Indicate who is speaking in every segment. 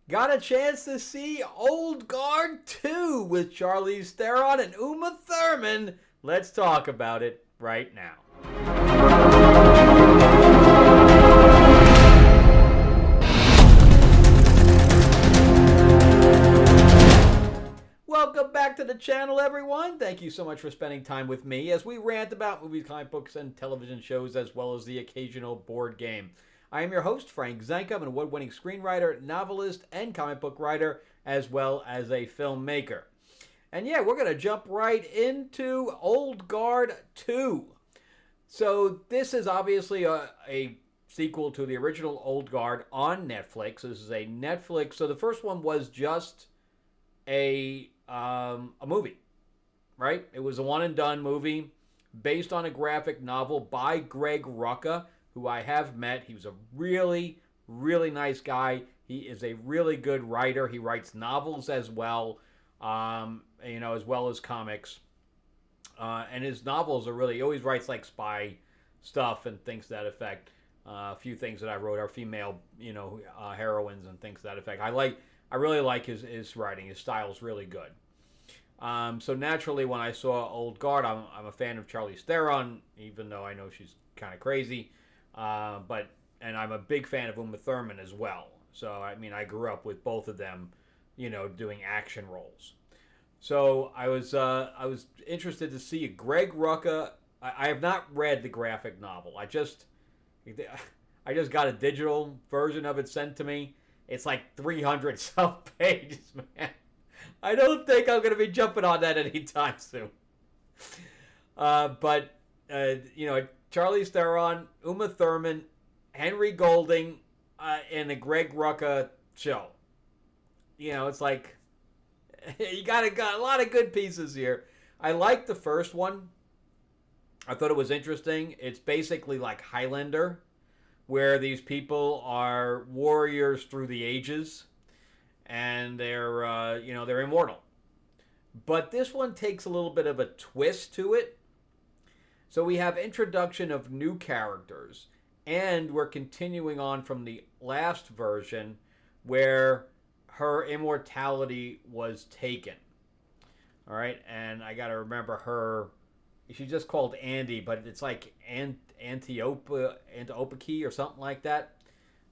Speaker 1: got a chance to see Old Guard 2 with Charlize Theron and Uma Thurman. Let's talk about it right now. Welcome back to the channel, everyone. Thank you so much for spending time with me as we rant about movies, comic books, and television shows, as well as the occasional board game. I am your host, Frank Zanka. I'm an award-winning screenwriter, novelist, and comic book writer, as well as a filmmaker. And yeah, we're going to jump right into Old Guard 2. So this is obviously a sequel to the original Old Guard on Netflix. This is a Netflix. So the first one was just a movie, right? It was a one-and-done movie based on a graphic novel by Greg Rucka, who I have met. He was a really, really nice guy. He is a really good writer. He writes novels as well, as well as comics. And his novels are really, he always writes like spy stuff and things to that effect. A few things that I wrote are female, heroines and things to that effect. I really like his writing. His style is really good. So naturally, when I saw Old Guard, I'm a fan of Charlize Theron, even though I know she's kind of crazy. And I'm a big fan of Uma Thurman as well. So I mean, I grew up with both of them, doing action roles. So I was interested to see Greg Rucka. I have not read the graphic novel. I just got a digital version of it sent to me. It's like 300 some pages, man. I don't think I'm going to be jumping on that anytime soon. But Charlize Theron, Uma Thurman, Henry Golding, and the Greg Rucka show. It's like you got a lot of good pieces here. I liked the first one. I thought it was interesting. It's basically like Highlander, where these people are warriors through the ages, and they're immortal. But this one takes a little bit of a twist to it. So we have introduction of new characters, and we're continuing on from the last version where her immortality was taken. All right, and I got to remember her. She's just called Andy, but it's like Antiope or something like that.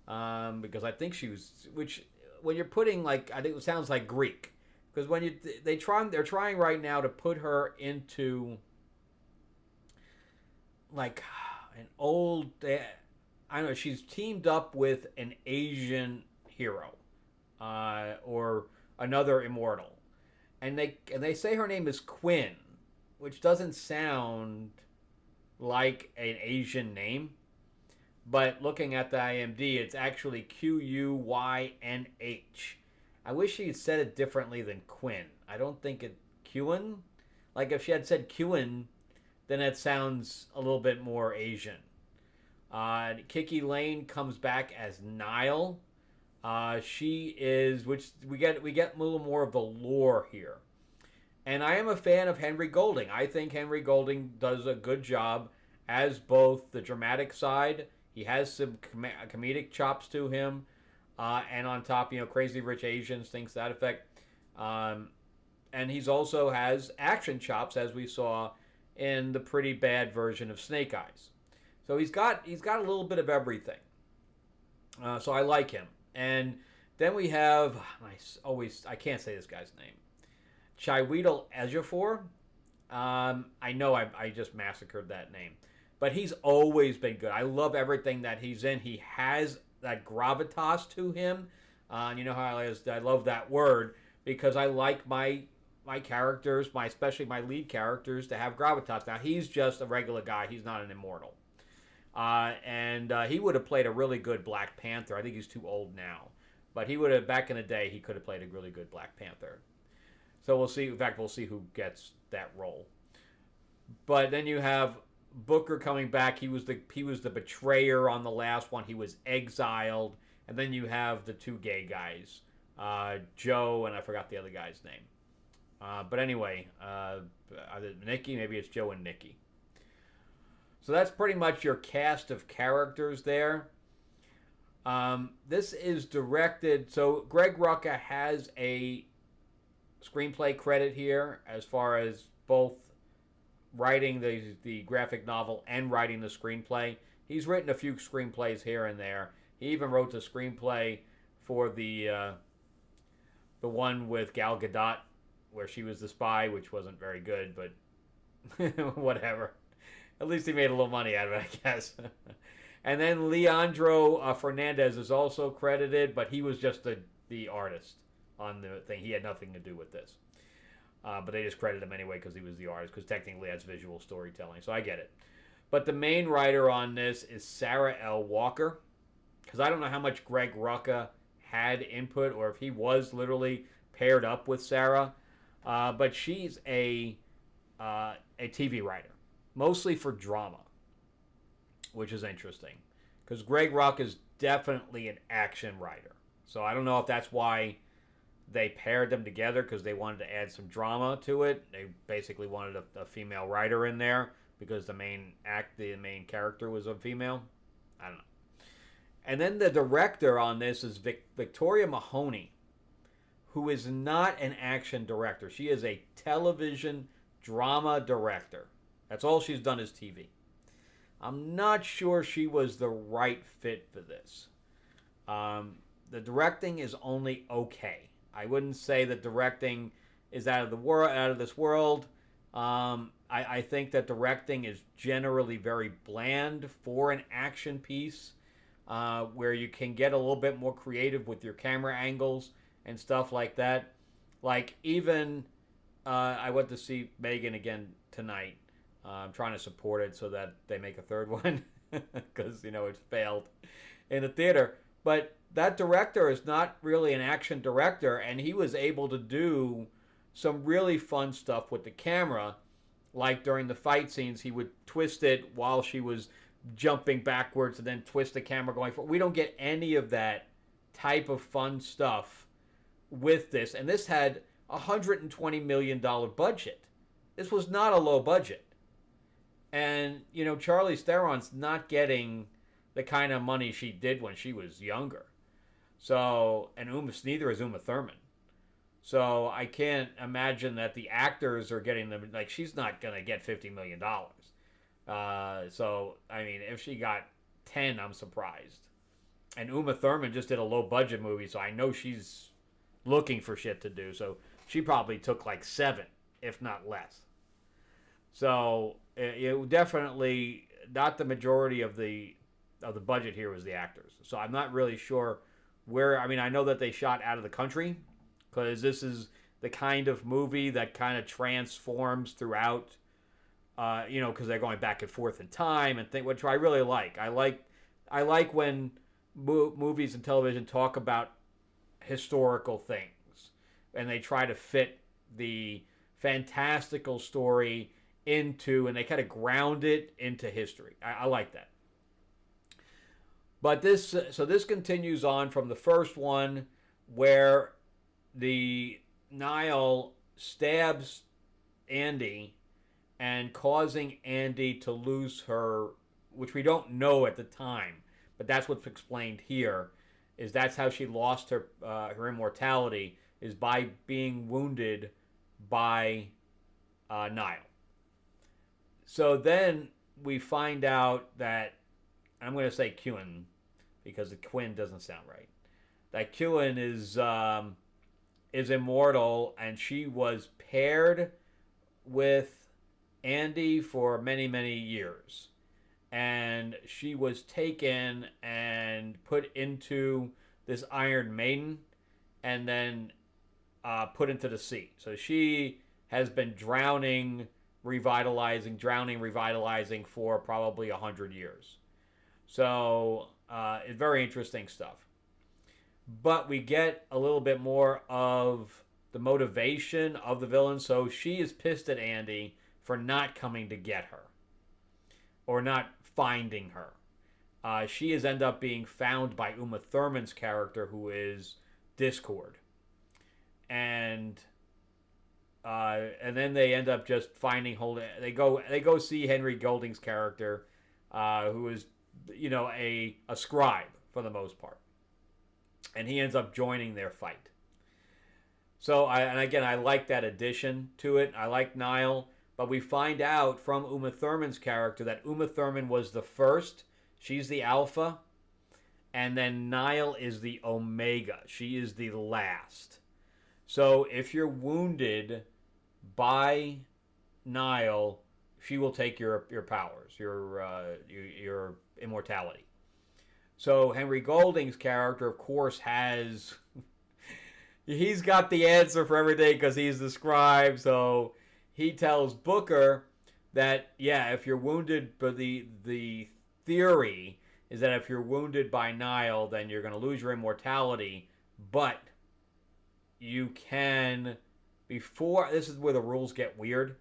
Speaker 1: Because I think she was, which when you're putting like, I think it sounds like Greek. Because when they're trying right now to put her into like an old, I don't know, she's teamed up with an Asian hero, or another immortal, and they say her name is Quinn, which doesn't sound like an Asian name, but looking at the IMDb, it's actually Quynh. I wish she had said it differently than Quinn. I don't think it Quinn. Like if she had said Quinn, then it sounds a little bit more Asian. Kiki Lane comes back as Nile. She is, which we get a little more of the lore here. And I am a fan of Henry Golding. I think Henry Golding does a good job as both the dramatic side. He has some comedic chops to him. And on top, Crazy Rich Asians, things to that effect. And he's also has action chops, as we saw in the pretty bad version of Snake Eyes. So he's got a little bit of everything. So I like him. And then we have, I can't say this guy's name. Chiwetel Ejiofor. I know I just massacred that name. But he's always been good. I love everything that he's in. He has that gravitas to him. You know how I love that word, because I like my characters, especially my lead characters, to have gravitas. Now, he's just a regular guy. He's not an immortal. And he would have played a really good Black Panther. I think he's too old now. But he would have, back in the day, he could have played a really good Black Panther. So we'll see. In fact, we'll see who gets that role. But then you have Booker coming back. He was the betrayer on the last one. He was exiled. And then you have the two gay guys, Joe, and I forgot the other guy's name. But anyway, either Nikki, maybe it's Joe and Nikki. So that's pretty much your cast of characters there. This is directed. So Greg Rucka has a screenplay credit here as far as both writing the graphic novel and writing the screenplay. He's written a few screenplays here and there. He even wrote the screenplay for the one with Gal Gadot where she was the spy, which wasn't very good, but whatever. At least he made a little money out of it, I guess. And then Leandro Fernandez is also credited, but he was just the artist on the thing. He had nothing to do with this. But they just credit him anyway because he was the artist, because technically that's visual storytelling. So I get it. But the main writer on this is Sarah L. Walker, because I don't know how much Greg Rucka had input or if he was literally paired up with Sarah. But she's a TV writer, mostly for drama, which is interesting because Greg Rucka is definitely an action writer. So I don't know if that's why they paired them together, because they wanted to add some drama to it. They basically wanted a female writer in there because the main character was a female. I don't know. And then the director on this is Victoria Mahoney, who is not an action director. She is a television drama director. That's all she's done is TV. I'm not sure she was the right fit for this. The directing is only okay. I wouldn't say that directing is out of this world. I think that directing is generally very bland for an action piece, where you can get a little bit more creative with your camera angles and stuff like that. Like even I went to see Megan again tonight. I'm trying to support it so that they make a third one because it failed in the theater. But that director is not really an action director, and he was able to do some really fun stuff with the camera. Like during the fight scenes, he would twist it while she was jumping backwards and then twist the camera going forward. We don't get any of that type of fun stuff with this. And this had a $120 million budget. This was not a low budget. And, Charlize Theron's not getting the kind of money she did when she was younger. So, and neither is Uma Thurman. So I can't imagine that the actors are getting them. Like, she's not going to get $50 million. So, I mean, if she got 10, I'm surprised. And Uma Thurman just did a low-budget movie, so I know she's looking for shit to do. So she probably took like 7, if not less. So it definitely, not the majority of the budget here was the actors. So I'm not really sure where. I mean, I know that they shot out of the country, because this is the kind of movie that kind of transforms throughout, because they're going back and forth in time and which I really like. I like when movies and television talk about historical things and they try to fit the fantastical story into, and they kind of ground it into history. I like that. But this continues on from the first one, where the Nile stabs Andy and causing Andy to lose her, which we don't know at the time, but that's what's explained here, is that's how she lost her immortality, is by being wounded by Nile. So then we find out that, I'm going to say Quinn, because the Quinn doesn't sound right, that Quinn is immortal, and she was paired with Andy for many, many years. And she was taken and put into this Iron Maiden and then put into the sea. So she has been drowning, revitalizing for probably 100 years. So it's very interesting stuff. But we get a little bit more of the motivation of the villain. So she is pissed at Andy for not coming to get her, or not finding her. She has ended up being found by Uma Thurman's character, who is Discord. And then they end up just finding they go see Henry Golding's character, who is a scribe for the most part. And he ends up joining their fight. So, and again, I like that addition to it. I like Nile. But we find out from Uma Thurman's character that Uma Thurman was the first. She's the alpha. And then Nile is the omega. She is the last. So if you're wounded by Nile, she will take your powers, your immortality. So Henry Golding's character, of course, has... he's got the answer for everything because he's the scribe. So he tells Booker that, yeah, if you're wounded, but the theory is that if you're wounded by Nile, then you're going to lose your immortality. But you can, before, this is where the rules get weird,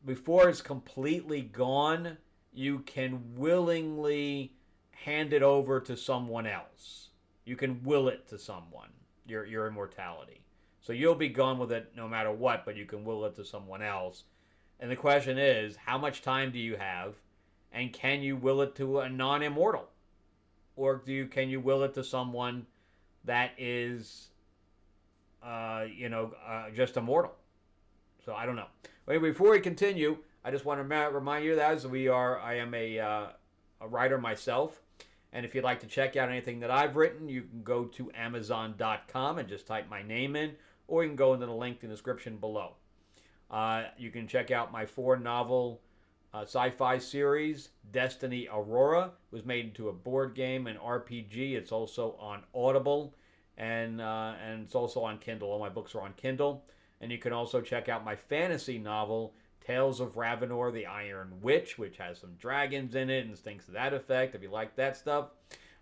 Speaker 1: before it's completely gone, you can willingly hand it over to someone else. You can will it to someone, your immortality. So you'll be gone with it no matter what, but you can will it to someone else. And the question is, how much time do you have? And can you will it to a non-immortal? Or can you will it to someone that is, just immortal? So I don't know. Anyway, before we continue, I just want to remind you that I am a writer myself. And if you'd like to check out anything that I've written, you can go to Amazon.com and just type my name in, or you can go into the link in the description below. You can check out my 4-novel sci-fi series, Destiny Aurora. It was made into a board game and RPG. It's also on Audible, and it's also on Kindle. All my books are on Kindle. And you can also check out my fantasy novel, Tales of Ravenor the Iron Witch, which has some dragons in it and things to that effect, if you like that stuff.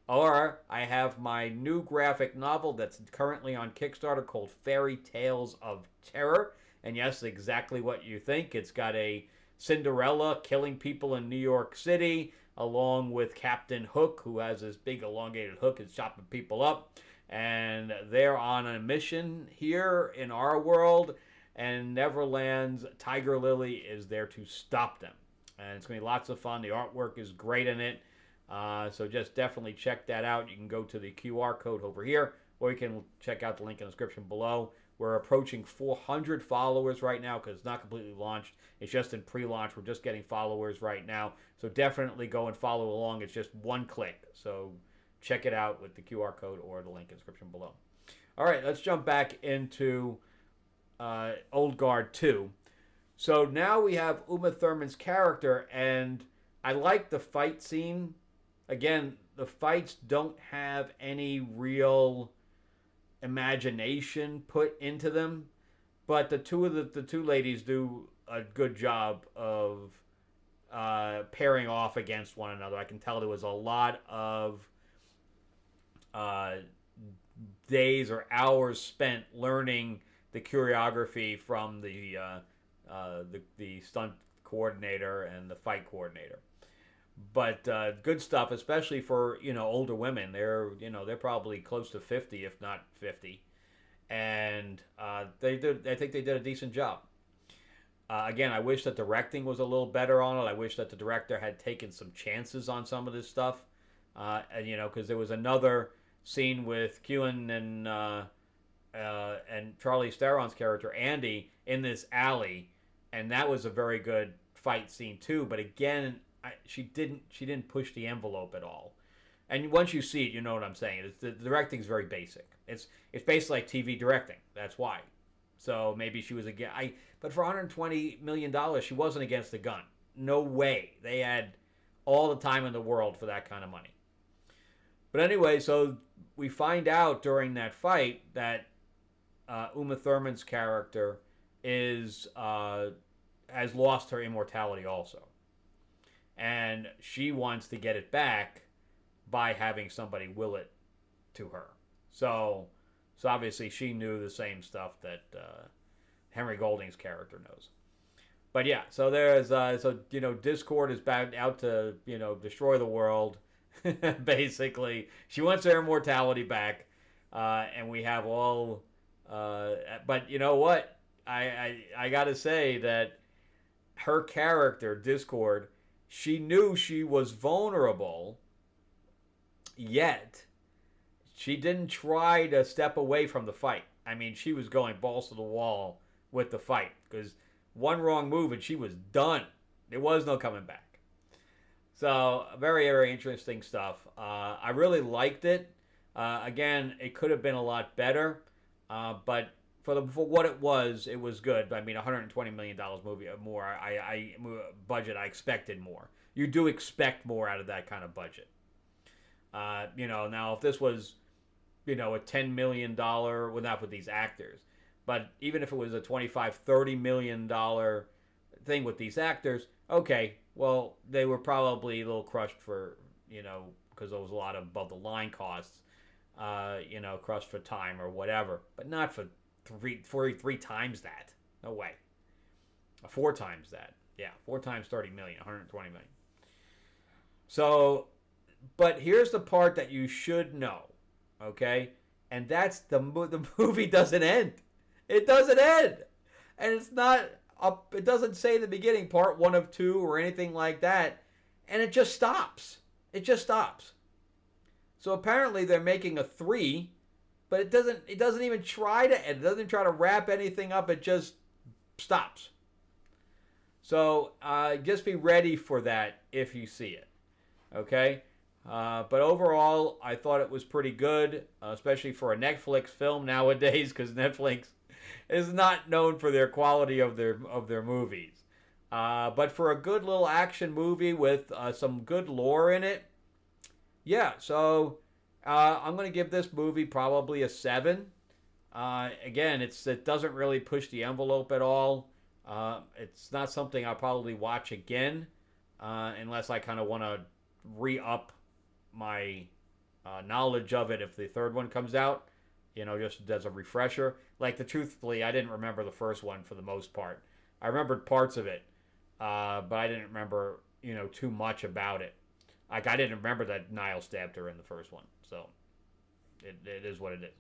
Speaker 1: Or I have my new graphic novel that's currently on Kickstarter called Fairy Tales of Terror. And yes, exactly what you think. It's got a Cinderella killing people in New York City, along with Captain Hook, who has this big elongated hook and chopping people up. And they're on a mission here in our world, and Neverland's Tiger Lily is there to stop them. And it's going to be lots of fun. The artwork is great in it. So just definitely check that out. You can go to the QR code over here, or you can check out the link in the description below. We're approaching 400 followers right now because it's not completely launched. It's just in pre-launch. We're just getting followers right now. So definitely go and follow along. It's just one click. So check it out with the QR code or the link in the description below. All right, let's jump back into Old Guard 2. So now we have Uma Thurman's character, and I like the fight scene. Again, the fights don't have any real imagination put into them, but the two ladies do a good job of pairing off against one another. I can tell there was a lot of days or hours spent learning the choreography from the stunt coordinator and the fight coordinator. But good stuff, especially for older women. They're probably close to 50, if not 50, and I think they did a decent job. Again, I wish that the directing was a little better on it. I wish that the director had taken some chances on some of this stuff, because there was another scene with Kewen and Charlize Theron's character Andy in this alley, and that was a very good fight scene too. But again, she didn't push the envelope at all. And once you see it, you know what I'm saying. The directing's very basic. It's basically like TV directing. That's why. So maybe she was but for $120 million, she wasn't against the gun. No way. They had all the time in the world for that kind of money. But anyway, so we find out during that fight that Uma Thurman's character has lost her immortality also. And she wants to get it back by having somebody will it to her. So obviously she knew the same stuff that Henry Golding's character knows. But yeah, so there's Discord is out to destroy the world. Basically, she wants her immortality back, and we have all. But you know what? I gotta say that her character Discord, she knew she was vulnerable, yet she didn't try to step away from the fight. I mean, she was going balls to the wall with the fight because one wrong move and she was done. There was no coming back. So very, very interesting stuff. I really liked it. Again, it could have been a lot better, but for what it was good. I mean, $120 million movie more. I budget. I expected more. You do expect more out of that kind of budget. Now if this was, a $10 million, well, not with these actors, but even if it was a $25-30 million thing with these actors, okay, well, they were probably a little crushed for, because there was a lot of above the line costs, crushed for time or whatever, but not for three times that. No way. 4 times that. Yeah, 4 times 30 million, 120 million. So, but here's the part that you should know, okay? And that's the movie doesn't end. It doesn't end. And it's not up, it doesn't say in the beginning part 1 of 2 or anything like that, and it just stops. It just stops. So apparently they're making a 3, but it doesn't even try to end. It doesn't try to wrap anything up. It just stops. So just be ready for that if you see it. Okay? But overall, I thought it was pretty good, especially for a Netflix film nowadays, because Netflix is not known for their quality of their movies. But for a good little action movie with some good lore in it, yeah, so I'm going to give this movie probably a 7. Again, it doesn't really push the envelope at all. It's not something I'll probably watch again unless I kind of want to re-up my knowledge of it if the third one comes out, just as a refresher. Truthfully, I didn't remember the first one for the most part. I remembered parts of it, but I didn't remember, too much about it. I didn't remember that Niall stabbed her in the first one, so it is what it is.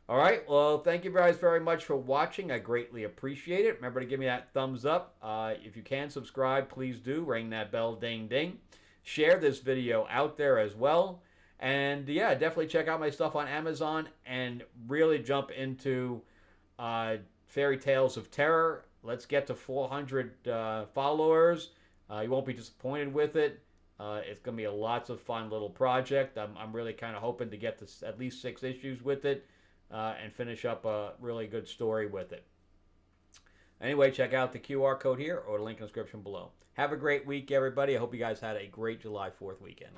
Speaker 1: All right, well, thank you guys very much for watching. I greatly appreciate it. Remember to give me that thumbs up. If you can subscribe, please do. Ring that bell, ding, ding. Share this video out there as well. And, yeah, definitely check out my stuff on Amazon and really jump into Fairy Tales of Terror. Let's get to 400 followers. You won't be disappointed with it. It's going to be a lots of fun little project. I'm really kind of hoping to get to at least 6 issues with it and finish up a really good story with it. Anyway, check out the QR code here or the link in the description below. Have a great week, everybody. I hope you guys had a great July 4th weekend.